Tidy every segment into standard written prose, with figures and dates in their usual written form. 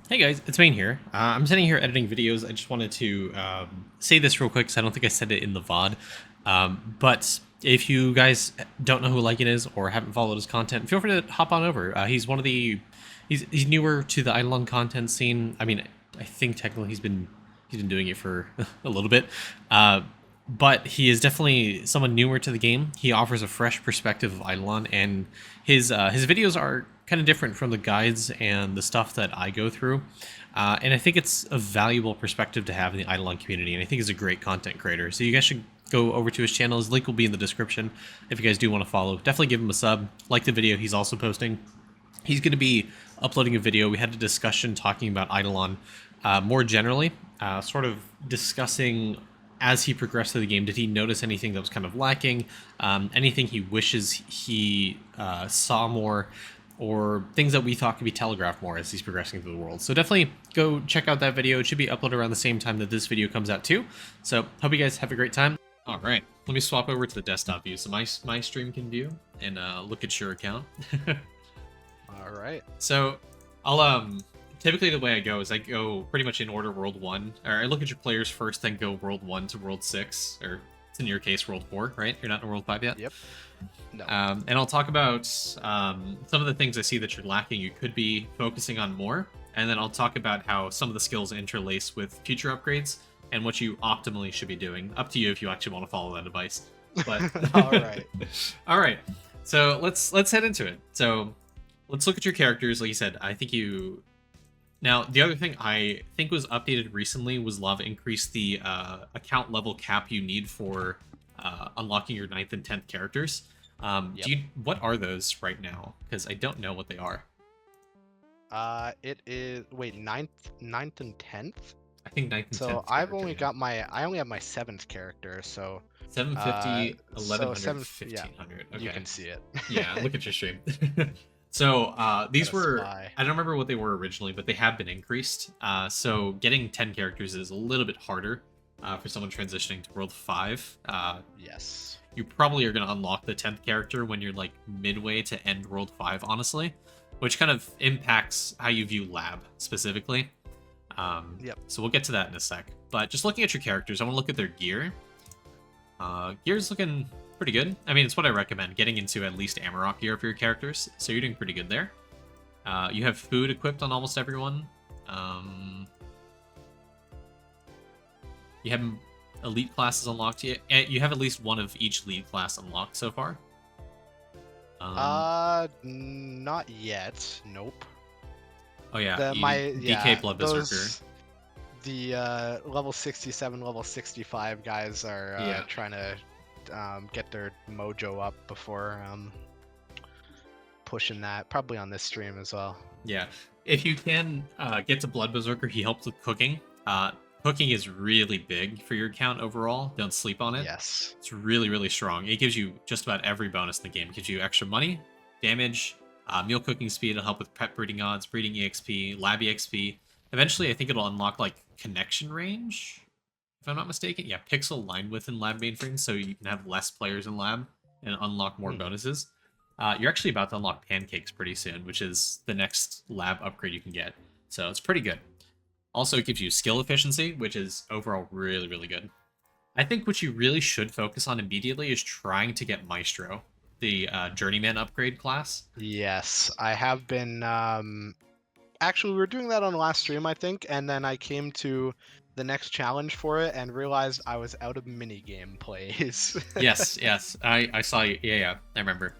Hey guys, it's Maine here. I'm sitting here editing videos. I just wanted to say this real quick because I don't think I said it in the VOD. But if you guys don't know who Laikin is or haven't followed his content, feel free to hop on over. He's one of the he's newer to the Idleon content scene. I mean, I think technically he's been doing it for a little bit. But he is definitely someone newer to the game. He offers a fresh perspective of Eidolon, and his videos are kind of different from the guides and the stuff that I go through. And I think it's a valuable perspective to have in the Eidolon community, and I think he's a great content creator. So you guys should go over to his channel. His link will be in the description if you guys do want to follow. Definitely give him a sub. Like the video he's also posting. He's going to be uploading a video. We had a discussion talking about Idleon more generally, sort of discussing as he progressed through the game, did he notice anything that was kind of lacking, anything he wishes he saw more, or things that we thought could be telegraphed more as he's progressing through the world. So definitely go check out that video. It should be uploaded around the same time that this video comes out too. So hope you guys have a great time. All right, let me swap over to the desktop view so my stream can view and look at your account. All right. So I'll typically the way I go is I go pretty much in order world 1, or I look at your players first, then go world 1 to world 6, or in your case world 4, right? You're not in world 5 yet? Yep. No. And I'll talk about some of the things I see that you're lacking you could be focusing on more, and then I'll talk about how some of the skills interlace with future upgrades and what you optimally should be doing. Up to you if you actually want to follow that advice. But All right. all right. So let's head into it. So let's look at your characters. Like you said, I think you. Now, the other thing I think was updated recently was Lava increased the account level cap you need for unlocking your 9th and 10th characters. Yep. What are those right now? Because I don't know what they are. It is ninth and 10th. I think 9th and 10th. So I've only got I only have my 7th character, so 750, so 1100, 7th, yeah, 1500. Okay. you can see it. Yeah, look at your stream. So these Gotta were, spy. I don't remember what they were originally, but they have been increased. So getting 10 characters is a little bit harder for someone transitioning to World 5. Yes. You probably are going to unlock the 10th character when you're like midway to end World 5, honestly, which kind of impacts how you view Lab specifically. Yep. So we'll get to that in a sec. But just looking at your characters, I want to look at their gear. Gear's looking pretty good. I mean, it's what I recommend, getting into at least Amarok gear for your characters, so you're doing pretty good there. You have food equipped on almost everyone. You have elite classes unlocked. You have at least one of each lead class unlocked so far. Not yet. Nope. Oh yeah, DK Blood Berserker. The level 67, level 65 guys are trying to get their mojo up before pushing that, probably on this stream as well. Yeah, if you can get to Blood Berserker, he helps with cooking. Cooking is really big for your account overall. Don't sleep on it. Yes. It's really, really strong. It gives you just about every bonus in the game. It gives you extra money, damage, meal cooking speed. It'll help with pet breeding odds, breeding EXP, lab EXP. Eventually, I think it'll unlock like connection range, if I'm not mistaken. Yeah, pixel line width in lab mainframe, so you can have less players in lab and unlock more bonuses. You're actually about to unlock pancakes pretty soon, which is the next lab upgrade you can get. So it's pretty good. Also, it gives you skill efficiency, which is overall really, really good. I think what you really should focus on immediately is trying to get Maestro, the Journeyman upgrade class. Yes, I have been. Actually, we were doing that on the last stream, I think, and then I came to the next challenge for it and realized I was out of minigame plays. yes, I saw you. Yeah, I remember.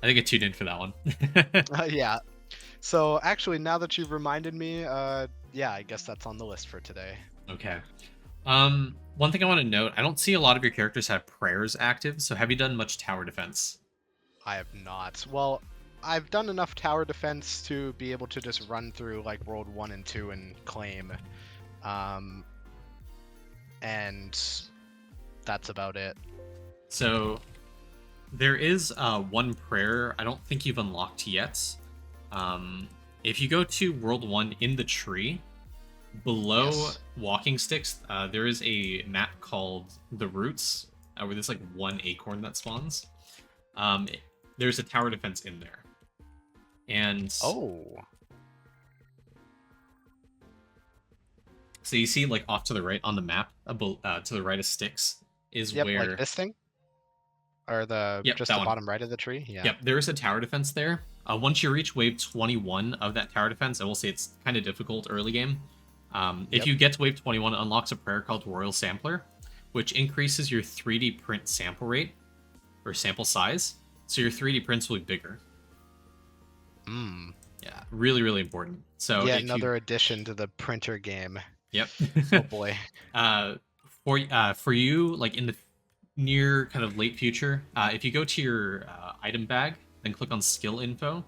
I think I tuned in for that one. Yeah. So actually, now that you've reminded me, yeah, I guess that's on the list for today. Okay. One thing I want to note, I don't see a lot of your characters have prayers active, so have you done much tower defense? I have not. Well, I've done enough tower defense to be able to just run through like World 1 and 2 and claim. And that's about it. So there is one prayer I don't think you've unlocked yet. If you go to World 1 in the tree, below walking sticks, there is a map called The Roots, where there's like one acorn that spawns. There's a tower defense in there. And So you see, like, off to the right on the map, to the right of sticks, is Yep, like where... this thing? Or the Yep, just that the one. bottom right of the tree? Yeah. Yep, there is a tower defense there. Once you reach wave 21 of that tower defense, I will say it's kind of difficult early game. If Yep. you get to wave 21, it unlocks a prayer called Royal Sampler, which increases your 3D print sample rate, or sample size, so your 3D prints will be bigger. Mm. Yeah, really, really important. So Yet if you... another addition to the printer game. Yep. Oh boy. uh, for you, like in the near kind of late future, if you go to your item bag, then click on skill info,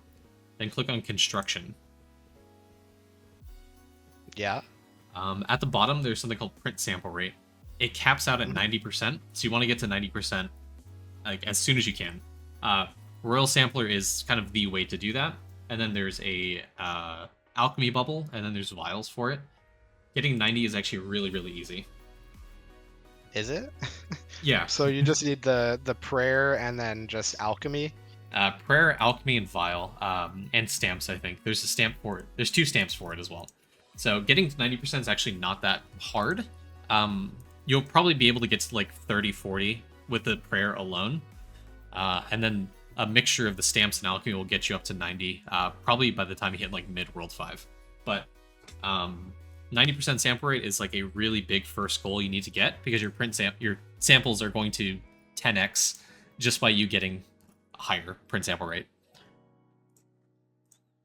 then click on construction. Yeah. At the bottom, there's something called print sample rate. It caps out at Mhm. 90%, so you want to get to 90% like as soon as you can. Royal Sampler is kind of the way to do that. And then there's a alchemy bubble, and then there's vials for it. Getting 90 is actually really, really easy. Is it? Yeah. So you just need the prayer and then just alchemy. Prayer, alchemy, and vial, and stamps. I think there's a stamp for it. There's 2 stamps for it as well. So getting to 90% is actually not that hard. You'll probably be able to get to like 30, 40 with the prayer alone, and then a mixture of the stamps and alchemy will get you up to 90. Probably by the time you hit like mid World 5. But 90% sample rate is like a really big first goal you need to get, because your samples are going to 10x just by you getting higher print sample rate.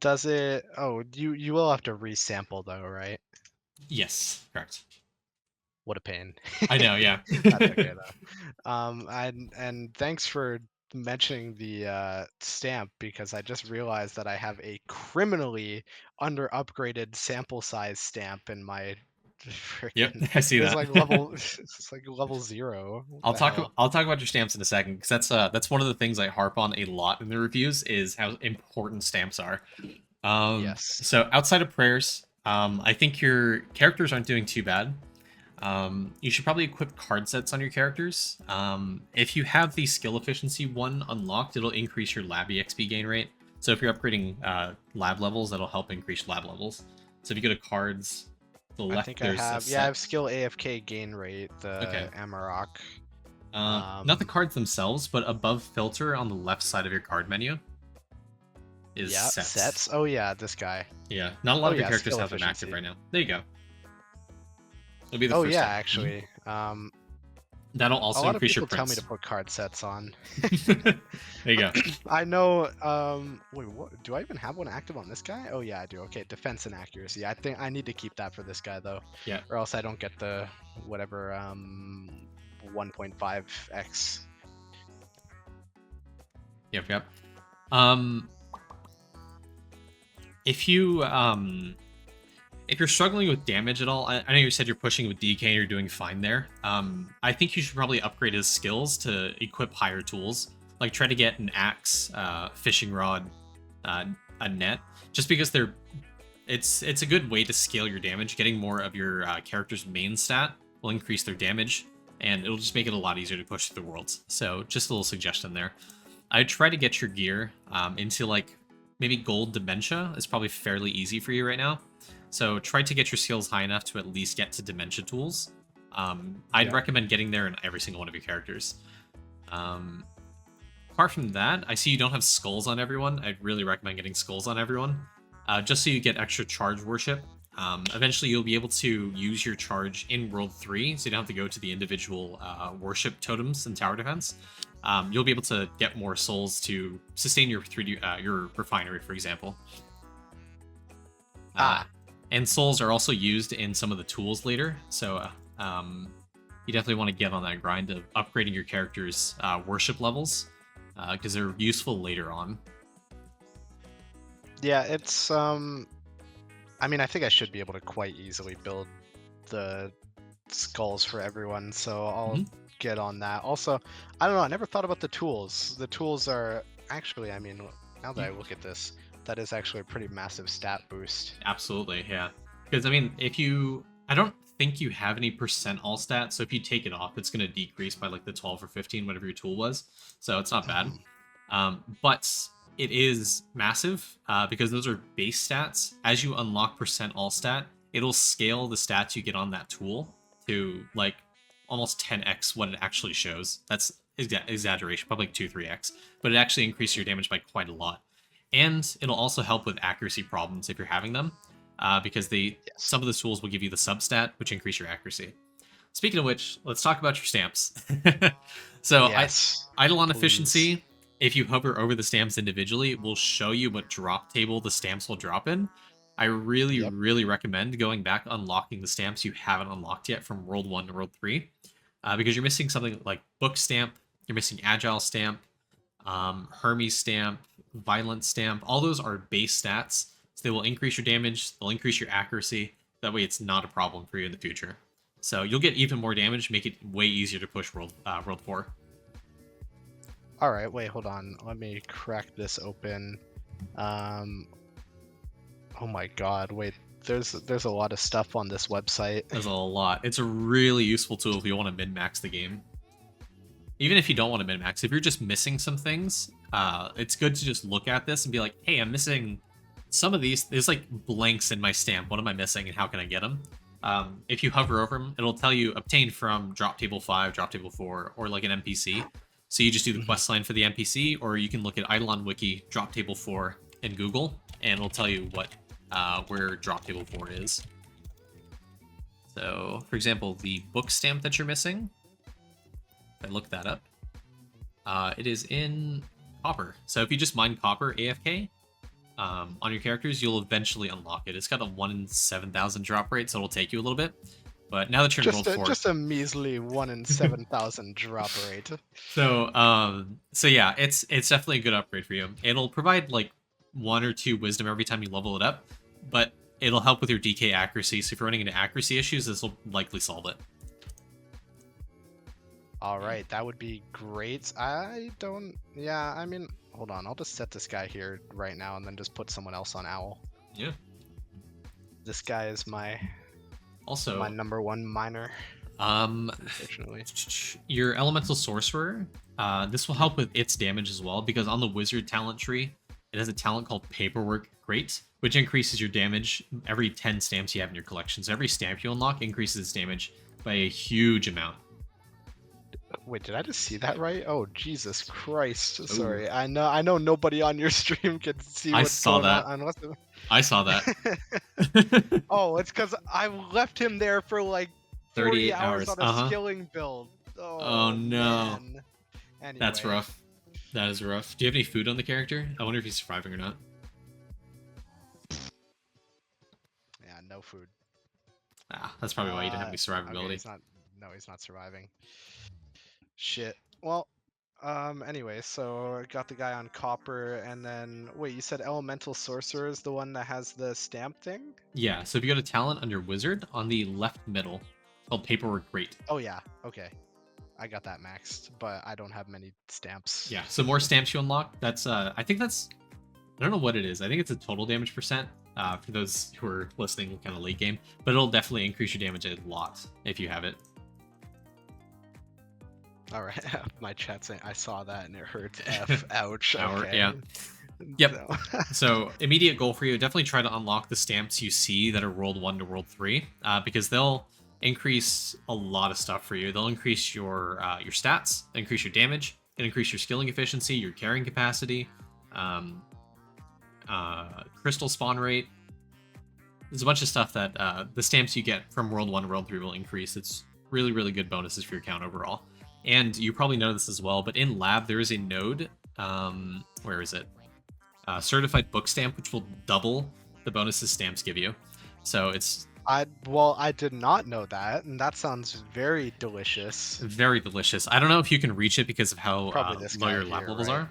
Does it? Oh, you will have to resample though, right? Yes, correct. What a pain. I know, yeah. That's okay though. And thanks for mentioning the stamp, because I just realized that I have a criminally under upgraded sample size stamp in my Yep, freaking. I see It's that. like level. It's like level 0. What I'll the talk. hell? I'll talk about your stamps in a second, because that's one of the things I harp on a lot in the reviews, is how important stamps are. Yes. So outside of prayers, I think your characters aren't doing too bad. You should probably equip card sets on your characters. If you have the skill efficiency one unlocked, it'll increase your lab EXP gain rate. So if you're upgrading lab levels, that'll help increase lab levels. So if you go to cards, to the I left, think I there's a have. set. Yeah, I have skill AFK gain rate, Okay. the Amarok. Not the cards themselves, but above filter on the left side of your card menu is Yeah, sets. sets. Oh yeah, this guy. Yeah, not a lot Oh of your yeah, characters skill have them active efficiency. right now. There you go. It'll be the Oh first yeah, step. actually. That'll A also lot of increase your people tell me prints. to put card sets on. There you go. I know. Wait, what? Do I even have one active on this guy? Oh yeah, I do. Okay, defense and accuracy. I think I need to keep that for this guy though, Yeah. or else I don't get the whatever 1.5x. Yep. If you're struggling with damage at all, I know you said you're pushing with DK and you're doing fine there. I think you should probably upgrade his skills to equip higher tools. Like try to get an axe, fishing rod, a net, just because it's a good way to scale your damage. Getting more of your character's main stat will increase their damage, and it'll just make it a lot easier to push through the worlds. So just a little suggestion there. I'd try to get your gear into like maybe gold dementia is probably fairly easy for you right now. So try to get your skills high enough to at least get to dementia tools. I'd recommend getting there in every single one of your characters. Apart from that, I see you don't have skulls on everyone. I'd really recommend getting skulls on everyone, just so you get extra charge worship. Eventually, you'll be able to use your charge in World 3, so you don't have to go to the individual worship totems and tower defense. You'll be able to get more souls to sustain your 3D, your refinery, for example. And souls are also used in some of the tools later, so you definitely want to get on that grind of upgrading your character's worship levels, because they're useful later on. Yeah, it's I mean, I think I should be able to quite easily build the skulls for everyone, so I'll get on that. Also, I don't know, I never thought about the tools. The tools are actually, I mean, now that I look at this, that is actually a pretty massive stat boost. Absolutely, yeah. Because, I mean, I don't think you have any percent all stats, so if you take it off, it's going to decrease by like the 12 or 15, whatever your tool was. So it's not bad. But it is massive, because those are base stats. As you unlock percent all stat, it'll scale the stats you get on that tool to like almost 10x what it actually shows. That's exaggeration, probably like 2-3x, but it actually increases your damage by quite a lot. And it'll also help with accuracy problems if you're having them, because Yes. some of the tools will give you the substat, which increase your accuracy. Speaking of which, let's talk about your stamps. So Yes. Idleon Please. efficiency, if you hover over the stamps individually, will show you what drop table the stamps will drop in. I really, Yep. really recommend going back, unlocking the stamps you haven't unlocked yet from World 1 to World 3, because you're missing something like Book Stamp, you're missing Agile Stamp, Hermes Stamp, Violent Stamp. All those are base stats, so they will increase your damage, they'll increase your accuracy. That way it's not a problem for you in the future. So you'll get even more damage, make it way easier to push World 4. All right. Wait. Hold on. Let me crack this open. Oh my God. Wait. There's a lot of stuff on this website. There's a lot. It's a really useful tool if you want to min-max the game. Even if you don't want to min-max, if you're just missing some things, it's good to just look at this and be like, hey, I'm missing some of these. There's like blanks in my stamp. What am I missing and how can I get them? If you hover over them, it'll tell you obtained from drop table 5, drop table 4, or like an NPC. So you just do the quest line for the NPC, or you can look at Idleon Wiki, drop table 4 in Google, and it'll tell you what where drop table 4 is. So, for example, the book stamp that you're missing, if I look that up, it is in copper. So if you just mine copper AFK on your characters, you'll eventually unlock it. It's got a 1 in 7,000 drop rate, so it'll take you a little bit. But now that you're in World 4, Just a measly 1 in 7,000 drop rate. So yeah, it's definitely a good upgrade for you. It'll provide like 1 or 2 wisdom every time you level it up, but it'll help with your DK accuracy. So if you're running into accuracy issues, this will likely solve it. All right, that would be great. Yeah, I mean, hold on. I'll just set this guy here right now and then just put someone else on Owl. Yeah. This guy is my Also, number 1 miner, unfortunately. your elemental sorcerer, this will help with its damage as well, because on the wizard talent tree, it has a talent called Paperwork Great, which increases your damage every 10 stamps you have in your collection. So every stamp you unlock increases its damage by a huge amount. Wait, did I just see that right? Oh, Jesus Christ! Sorry, I know nobody on your stream can see what's going on unless. I saw that. Oh, it's because I left him there for like 40 hours on a skilling build. Oh no. Man. Anyway. That's rough. That is rough. Do you have any food on the character? I wonder if he's surviving or not. Yeah, no food. Ah, that's probably why you didn't have any survivability. Okay, he's not surviving. Shit. Well, anyway, so I got the guy on copper, and then wait, you said elemental sorcerer is the one that has the stamp thing? Yeah, so if you go to talent under wizard on the left middle, it's called Paperwork Great. Oh yeah, okay. I got that maxed, but I don't have many stamps. Yeah, so more stamps you unlock. That's I think that's, I don't know what it is. I think it's a total damage percent for those who are listening kind of late game, but it'll definitely increase your damage a lot if you have it. All right, my chat saying I saw that and it hurts. F. Ouch. Okay. Yeah. Yep. So immediate goal for you: definitely try to unlock the stamps you see that are World 1 to World 3, because they'll increase a lot of stuff for you. They'll increase your stats, increase your damage, and increase your skilling efficiency, your carrying capacity, crystal spawn rate. There's a bunch of stuff that the stamps you get from World 1 to World 3 will increase. It's really, really good bonuses for your account overall. And you probably know this as well, but in lab there is a node. Where is it? Certified book stamp, which will double the bonuses stamps give you. So it's I did not know that, and that sounds very delicious. Very delicious. I don't know if you can reach it because of how low your lab levels right?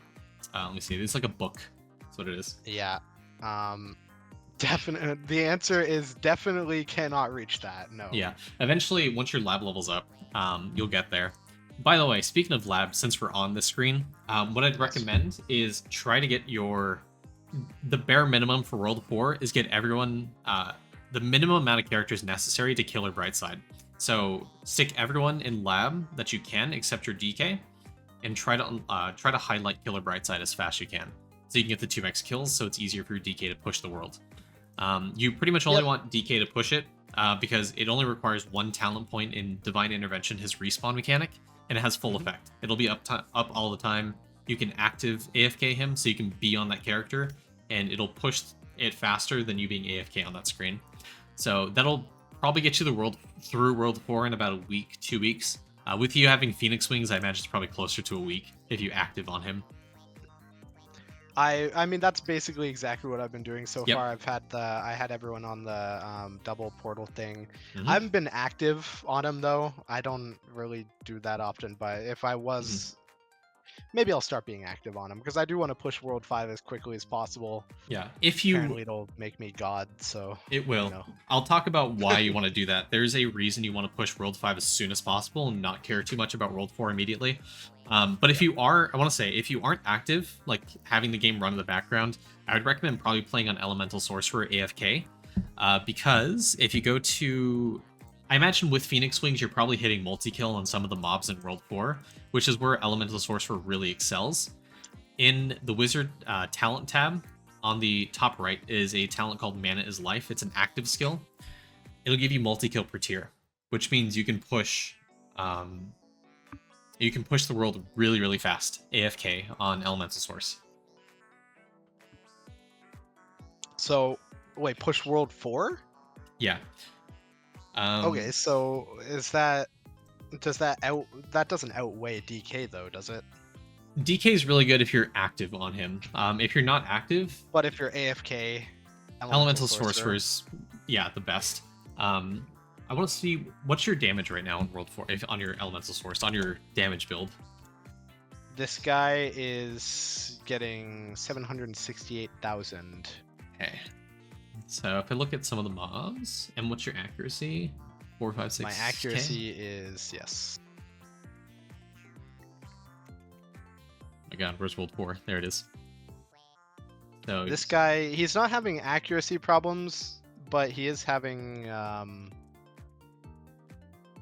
are. Let me see. It's like a book. That's what it is. Yeah. Definitely. The answer is definitely cannot reach that. No. Yeah. Eventually, once your lab level's up, you'll get there. By the way, speaking of lab, since we're on the screen, what I'd recommend is try to get the bare minimum for World 4 is get everyone the minimum amount of characters necessary to kill her Brightside. So stick everyone in lab that you can, except your DK, and try to highlight Killer Brightside as fast as you can, so you can get the 2x kills. So it's easier for your DK to push the world. You pretty much only want DK to push it because it only requires 1 talent point in Divine Intervention, his respawn mechanic, and it has full effect. It'll be up all the time. You can active AFK him, so you can be on that character, and it'll push it faster than you being AFK on that screen. So that'll probably get you through World 4 in about a week, 2 weeks. With you having Phoenix Wings, I imagine it's probably closer to a week if you active on him. I mean, that's basically exactly what I've been doing so far. I had everyone on the double portal thing. I haven't been active on him though. I don't really do that often, but if I was, maybe I'll start being active on him because I do want to push World 5 as quickly as possible. Yeah, apparently it'll make me god, so it will. You know. I'll talk about why you want to do that. There's a reason you want to push World 5 as soon as possible and not care too much about World 4 immediately. But if you are, I want to say, if you aren't active, like having the game run in the background, I would recommend probably playing on Elemental Sorcerer AFK, because if you go to, I imagine with Phoenix Wings, you're probably hitting multi-kill on some of the mobs in World 4, which is where Elemental Sorcerer really excels. In the Wizard talent tab, on the top right is a talent called Mana is Life. It's an active skill. It'll give you multi-kill per tier, which means you can push the world really, really fast, AFK on Elemental Source. So, wait, push World 4? Yeah. Okay, so that doesn't outweigh DK though, does it? DK is really good if you're active on him. If you're not active... But if you're AFK... Elemental Sorcerer is, yeah, the best. I want to see, what's your damage right now in World 4, on your Elemental Source, on your damage build? This guy is getting 768,000. Okay. So if I look at some of the mobs, and what's your accuracy? 4, 5, 6. My accuracy is, yes. Oh my god, where's World 4? There it is. So this guy, he's not having accuracy problems, but he is having,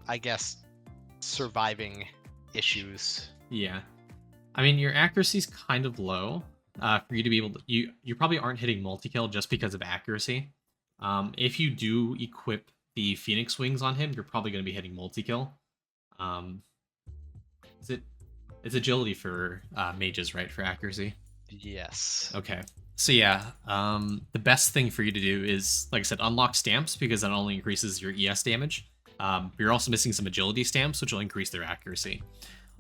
I guess, surviving issues. Yeah. I mean, your accuracy's kind of low for you to be able to... You probably aren't hitting multi-kill just because of accuracy. If you do equip the Phoenix Wings on him, you're probably going to be hitting multi-kill. It's agility for mages, right? For accuracy? Yes. Okay. So yeah, the best thing for you to do is, like I said, unlock stamps, because that only increases your ES damage. You're also missing some agility stamps, which will increase their accuracy.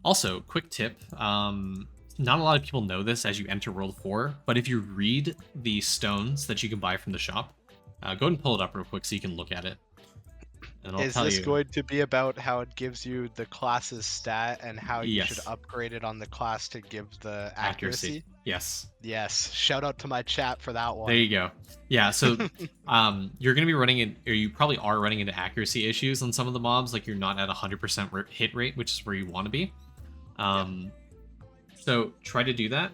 Also, quick tip, not a lot of people know this as you enter World 4, but if you read the stones that you can buy from the shop, go ahead and pull it up real quick so you can look at it. And Is this going to be about how it gives you the class's stat and how you should upgrade it on the class to give the accuracy? Yes. Yes. Shout out to my chat for that one. There you go. Yeah, so you're going to be running in, or you probably are running into accuracy issues on some of the mobs, like you're not at 100% hit rate, which is where you want to be. So try to do that.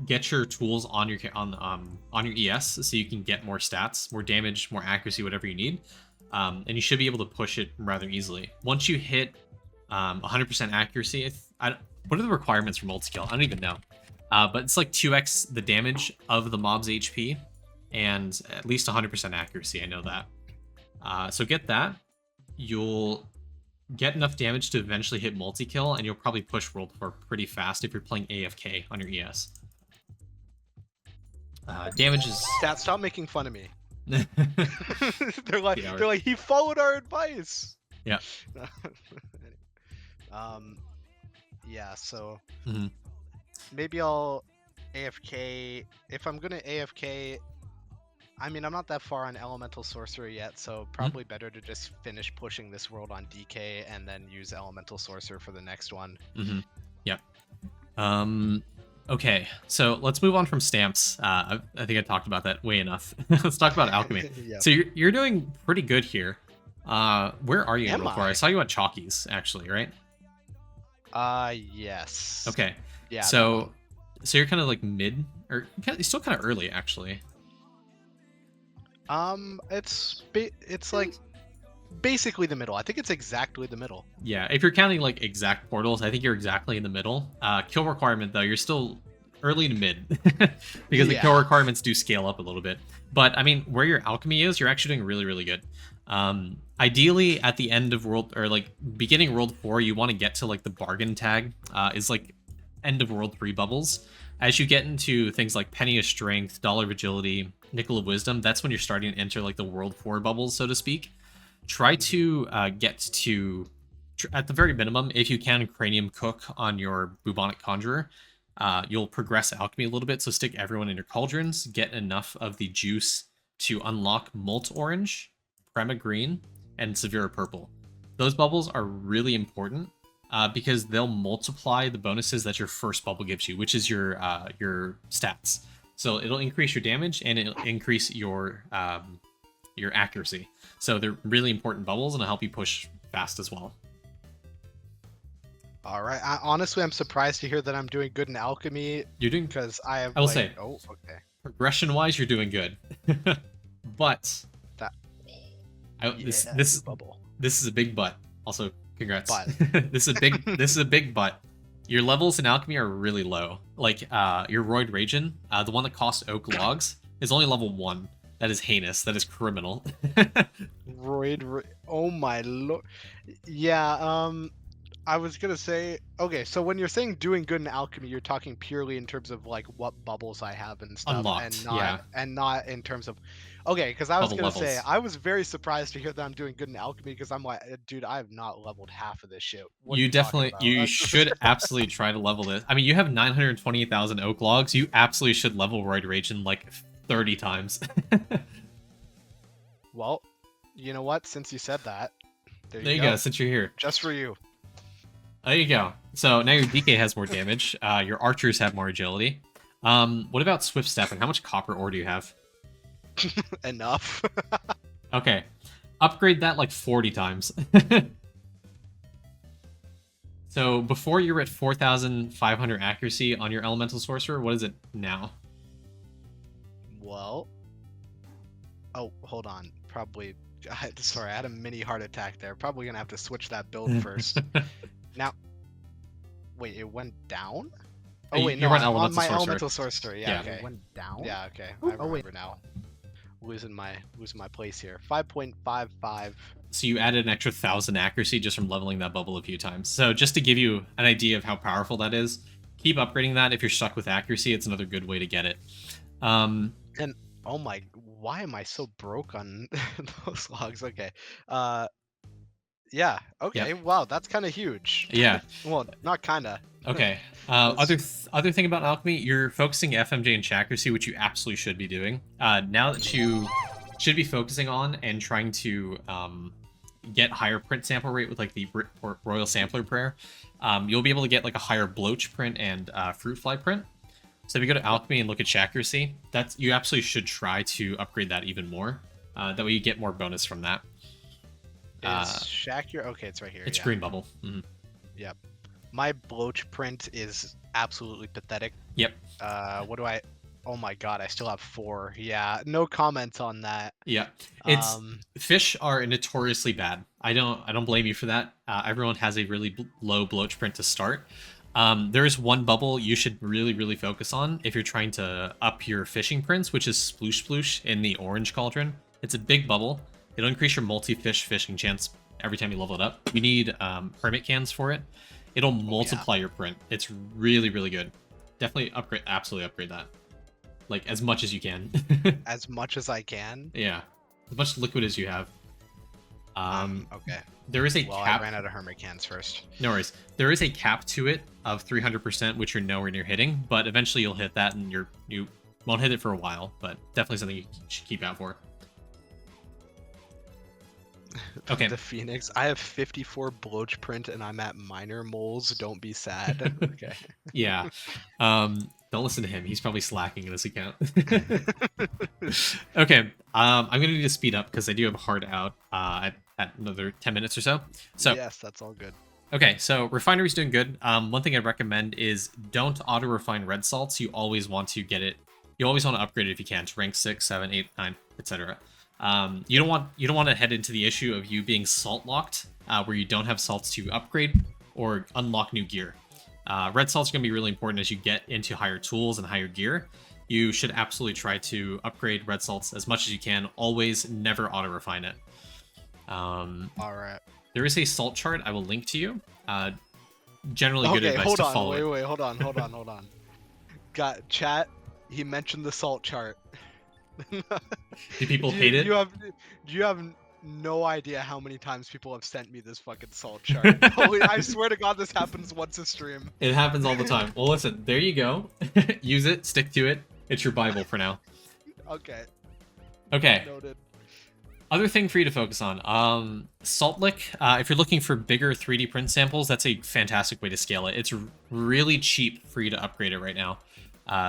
Get your tools on your ES so you can get more stats, more damage, more accuracy, whatever you need, and you should be able to push it rather easily. Once you hit 100% accuracy, what are the requirements for multi-kill? I don't even know, but it's like 2x the damage of the mob's HP and at least 100% accuracy. I know that. So get that. You'll get enough damage to eventually hit multi-kill, and you'll probably push World 4 pretty fast if you're playing AFK on your ES. Damage is... Stat, stop making fun of me. they're like, he followed our advice. Yeah. Yeah, so maybe I'll AFK. If I'm gonna AFK, I mean, I'm not that far on Elemental Sorcerer yet, so probably better to just finish pushing this world on DK and then use Elemental Sorcerer for the next one. Yep. Okay, so let's move on from stamps. I think I talked about that way enough. Let's talk about alchemy. Yep. So you're doing pretty good here. Where are you in World 4? I saw you at Chalkies, actually, right? Yes. Okay. Yeah. So you're kind of like mid, or you're still kind of early, actually. It's like basically the middle. I think it's exactly the middle. Yeah, if you're counting like exact portals, I think you're exactly in the middle. Kill requirement though, you're still early to mid, because the core requirements do scale up a little bit. But I mean, where your alchemy is, you're actually doing really, really good. Ideally, at the end of world, or like beginning world 4, you want to get to like the bargain tag, is like end of world 3 bubbles. As you get into things like penny of strength, dollar of agility, nickel of wisdom, that's when you're starting to enter like the world 4 bubbles, so to speak. Try to get to, at the very minimum, if you can, cranium cook on your bubonic conjurer. You'll progress alchemy a little bit, so stick everyone in your cauldrons, get enough of the juice to unlock Molt Orange, Prema Green, and Severa Purple. Those bubbles are really important because they'll multiply the bonuses that your first bubble gives you, which is your stats. So it'll increase your damage and it'll increase your accuracy. So they're really important bubbles and it'll help you push fast as well. All right. Honestly, I'm surprised to hear that I'm doing good in alchemy. You're doing, because I will say, oh, okay. Progression-wise, you're doing good, but that this bubble. This is a big but. Also, congrats. But. This is a big but. Your levels in alchemy are really low. Like your Roid Ragin, the one that costs oak logs, is only level 1. That is heinous. That is criminal. Oh my lord. Yeah. I was gonna say, okay, so when you're saying doing good in alchemy, you're talking purely in terms of like what bubbles I have and stuff, Unlocked, and not in terms of, okay, because I was Bubble gonna say levels. I was very surprised to hear that I'm doing good in alchemy because I'm like, dude, I have not leveled half of this shit. What are You you talking definitely, about? you should absolutely try to level this. I mean, you have 920,000 oak logs. You absolutely should level Roid Ragin like 30 times. Well, you know what? Since you said that, there you go. Since you're here, just for you. There you go. So now your DK has more damage. Your archers have more agility. What about swift stepping? How much copper ore do you have? Enough. Okay. Upgrade that like 40 times. So before you were at 4,500 accuracy on your elemental sorcerer. What is it now? Well. Oh, hold on. Probably. Sorry, I had a mini heart attack there. Probably gonna have to switch that build first. Now, wait, it went down? Oh wait, no, on my elemental sorcerer. Yeah, okay. It went down? Yeah, okay. I remember now. Losing my place here. 5.55. So you added an extra 1,000 accuracy just from leveling that bubble a few times. So just to give you an idea of how powerful that is, keep upgrading that. If you're stuck with accuracy, it's another good way to get it. And oh my, why am I so broke on those logs? Okay. Yeah. Okay. Yep. Wow, that's kind of huge. Yeah. Well, not kind of. Okay. Other thing about alchemy, you're focusing FMJ and accuracy, which you absolutely should be doing. Now that you should be focusing on and trying to get higher print sample rate with like the Royal Sampler Prayer, you'll be able to get like a higher Bloach print and Fruit Fly print. So if you go to alchemy and look at accuracy, you absolutely should try to upgrade that even more. That way you get more bonus from that. Is Shakir? Okay, it's right here. It's green bubble. Mm-hmm. Yep. My Bloach print is absolutely pathetic. Yep. What do I? Oh my god, I still have 4. Yeah, no comments on that. Yeah, it's fish are notoriously bad. I don't blame you for that. Everyone has a really low Bloach print to start. There is one bubble you should really focus on if you're trying to up your fishing prints, which is Sploosh Sploosh in the orange cauldron. It's a big bubble. It'll increase your multi-fish fishing chance every time you level it up. You need hermit cans for it. It'll multiply your print. It's really good. Definitely upgrade, absolutely upgrade that. Like as much as you can. As much as I can? Yeah. As much liquid as you have. Okay. There is a cap. I ran out of hermit cans first. No worries. There is a cap to it of 300%, which you're nowhere near hitting, but eventually you'll hit that and you won't hit it for a while, but definitely something you should keep out for. Okay. The Phoenix. I have 54 Bloach print and I'm at minor moles. Don't be sad. Okay. Yeah. Don't listen to him. He's probably slacking in his account. Okay. I'm gonna need to speed up because I do have a hard out at another 10 minutes or so. So yes, that's all good. Okay, so refinery's doing good. One thing I'd recommend is don't auto refine red salts. You always want to get it. You always want to upgrade it if you can to rank 6, 7, 8, 9, etc. You don't want to head into the issue of you being salt locked, where you don't have salts to upgrade or unlock new gear. Red salts are going to be really important as you get into higher tools and higher gear. You should absolutely try to upgrade red salts as much as you can. Always, never auto refine it. All right. There is a salt chart I will link to you. Generally good advice hold to on. follow. Wait, hold on. Got chat. He mentioned the salt chart. Do people hate it? Do you have no idea how many times people have sent me this fucking salt chart? I swear to God, this happens once a stream. It happens all the time. Well, listen, there you go. Use it, stick to it. It's your Bible for now. Okay. Okay. Noted. Other thing for you to focus on, Salt Lick. If you're looking for bigger 3D print samples, that's a fantastic way to scale it. It's really cheap for you to upgrade it right now.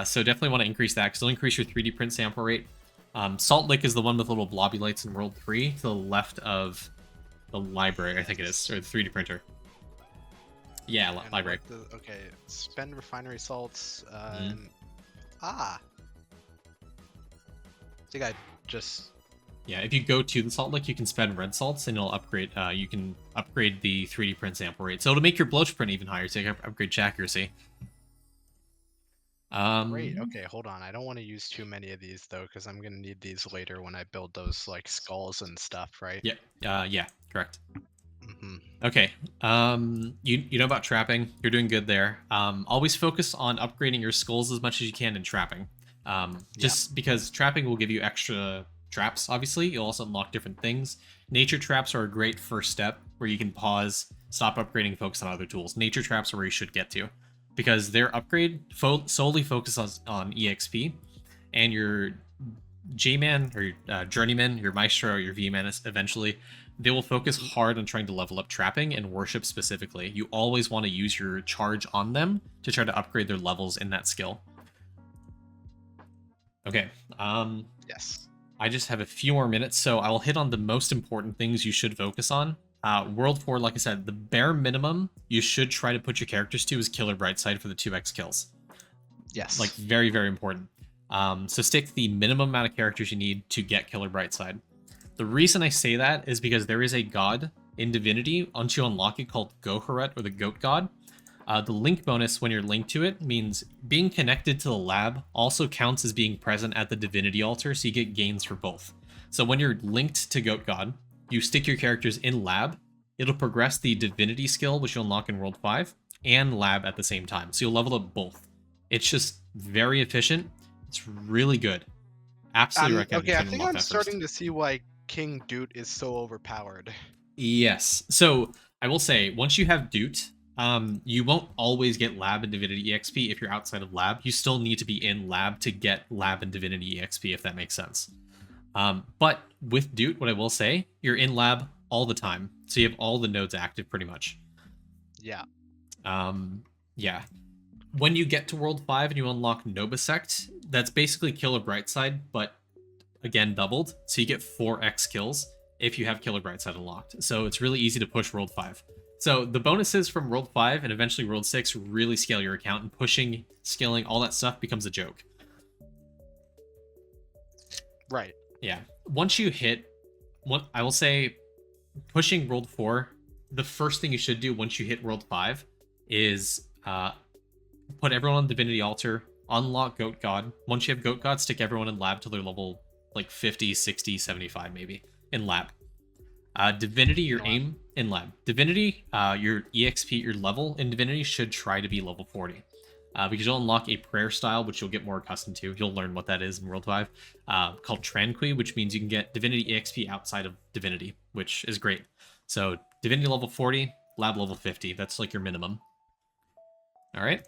So definitely want to increase that because it'll increase your 3D print sample rate. Salt Lick is the one with little blobby lights in World 3 to the left of the library, I think it is, or the 3D printer. Yeah, library. Okay, spend refinery salts. I think I just... Yeah, if you go to the Salt Lick, you can spend red salts, and it'll upgrade. You can upgrade the 3D print sample rate, so it'll make your bloach print even higher. So you can upgrade accuracy. Great. Okay, hold on. I don't want to use too many of these though, because I'm gonna need these later when I build those like skulls and stuff, right? Yep. Yeah. Correct. Mm-hmm. Okay. You know about trapping. You're doing good there. Always focus on upgrading your skulls as much as you can in trapping. Just because trapping will give you extra traps, obviously. You'll also unlock different things. Nature traps are a great first step where you can pause, stop upgrading, and focus on other tools. Nature traps are where you should get to because their upgrade solely focuses on EXP, and your J-Man or your Journeyman, your Maestro, or your V-Man eventually, they will focus hard on trying to level up trapping and worship specifically. You always want to use your charge on them to try to upgrade their levels in that skill. Okay. Yes. I just have a few more minutes, so I will hit on the most important things you should focus on. World 4, like I said, the bare minimum you should try to put your characters to is Killer Brightside for the 2x kills. Yes. Like, very, very important. So stick the minimum amount of characters you need to get Killer Brightside. The reason I say that is because there is a god in Divinity, once you unlock it, called Goharet, or the Goat God. The link bonus when you're linked to it means being connected to the lab also counts as being present at the Divinity altar, so you get gains for both. So when you're linked to Goat God, you stick your characters in lab, it'll progress the Divinity skill, which you'll unlock in World 5, and lab at the same time. So you'll level up both. It's just very efficient. It's really good. Absolutely recommend. Okay, I think I'm starting to see why King Doot is so overpowered. Yes. So I will say, once you have Doot, you won't always get lab and Divinity EXP if you're outside of lab. You still need to be in lab to get lab and Divinity EXP, if that makes sense. But with Doot, what I will say, you're in lab all the time. So you have all the nodes active pretty much. Yeah. Yeah. When you get to World 5 and you unlock Nobisect, that's basically Killer Brightside, but again, doubled. So you get 4x kills if you have Killer Brightside unlocked. So it's really easy to push World 5. So the bonuses from World 5 and eventually World 6 really scale your account, and pushing, scaling, all that stuff becomes a joke. Right. Yeah. Once you hit, I will say, pushing World 4, the first thing you should do once you hit World 5 is put everyone on Divinity Altar, unlock Goat God. Once you have Goat God, stick everyone in lab till they're level like 50, 60, 75 maybe in lab. Divinity, your aim in lab. Divinity, your EXP, your level in Divinity should try to be level 40. Because you'll unlock a prayer style, which you'll get more accustomed to. You'll learn what that is in World 5, called Tranqui, which means you can get Divinity EXP outside of Divinity, which is great. So Divinity level 40, lab level 50. That's like your minimum. All right.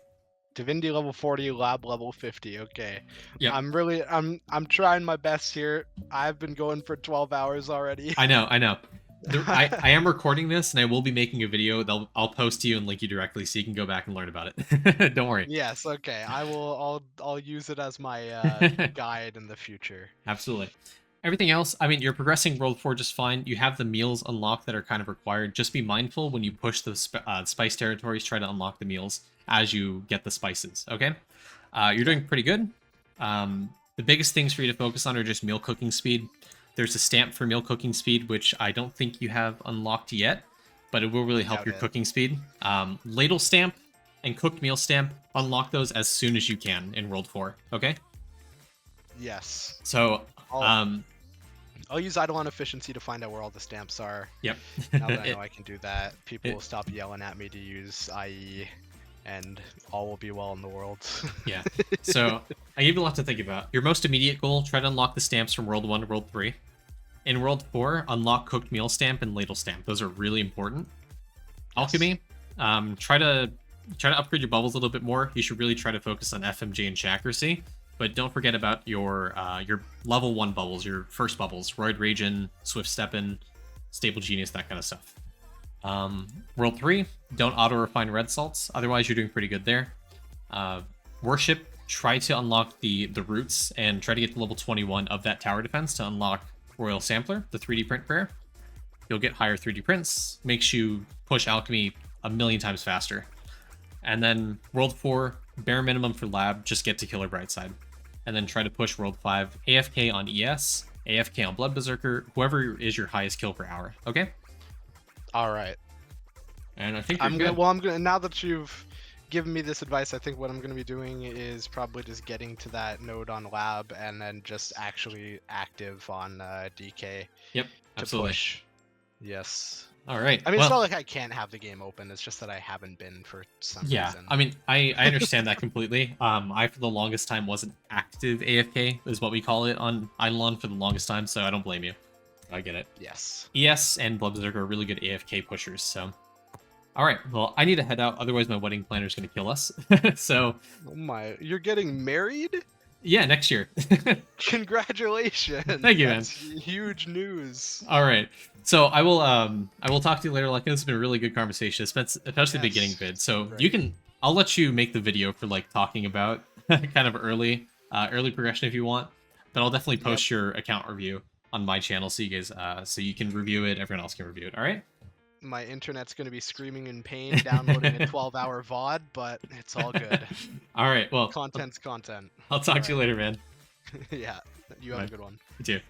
Divinity level 40, lab level 50. Okay. Yeah. I'm trying my best here. I've been going for 12 hours already. I know. I am recording this, and I will be making a video. I'll post to you and link you directly, so you can go back and learn about it. Don't worry. Yes. Okay. I'll use it as my guide in the future. Absolutely. Everything else, I mean, you're progressing World 4 just fine. You have the meals unlocked that are kind of required. Just be mindful when you push the spice territories. Try to unlock the meals as you get the spices. Okay. You're doing pretty good. The biggest things for you to focus on are just meal cooking speed. There's a stamp for meal cooking speed, which I don't think you have unlocked yet, but it will really help your cooking speed. Ladle stamp, and cooked meal stamp, unlock those as soon as you can in World 4, okay? Yes. So, I'll use Idleon efficiency to find out where all the stamps are. yep. Now that I know I can do that, people will stop yelling at me to use IE, and all will be well in the world. Yeah. So I gave you a lot to think about. Your most immediate goal: try to unlock the stamps from World 1 to World 3. In World 4, unlock cooked meal stamp and ladle stamp. Those are really important. Alchemy, try to upgrade your bubbles a little bit more. You should really try to focus on FMJ and accuracy. But don't forget about your level 1 bubbles, your first bubbles, Roid Ragin, Swift Steppin', Stable Genius, that kind of stuff. World 3, don't auto-refine red salts, otherwise you're doing pretty good there. Worship, try to unlock the roots and try to get to level 21 of that tower defense to unlock Royal Sampler, the 3D print prayer. You'll get higher 3D prints, makes you push Alchemy a million times faster. And then World 4, bare minimum for lab, just get to Killer Brightside. And then try to push World 5, AFK on ES, AFK on Blood Berserker, whoever is your highest kill per hour, okay? All right. And I think I'm gonna now that you've given me this advice, I think what I'm gonna be doing is probably just getting to that node on lab and then just actually active on DK. Yep, absolutely. To push. Yes. All right. I mean, it's not like I can't have the game open. It's just that I haven't been for some reason. I mean, I understand that completely. I, for the longest time, wasn't active AFK, is what we call it on Idleon for the longest time, so I don't blame you. I get it. Yes. ES and Blood Berserker are really good AFK pushers, so... Alright, well, I need to head out, otherwise my wedding planner is going to kill us. So... Oh my... You're getting married? Yeah, next year. Congratulations! Thank you, That's huge news. Alright. So I will talk to you later. Like, this has been a really good conversation, especially the beginning vid. So right. I'll let you make the video for like talking about kind of early progression if you want. But I'll definitely post your account review on my channel so you guys so you can review it. Everyone else can review it. All right. My internet's going to be screaming in pain downloading a 12-hour VOD, but it's all good. All right. Well, content's content. I'll talk to you later, man. Yeah. You have a good one. You too.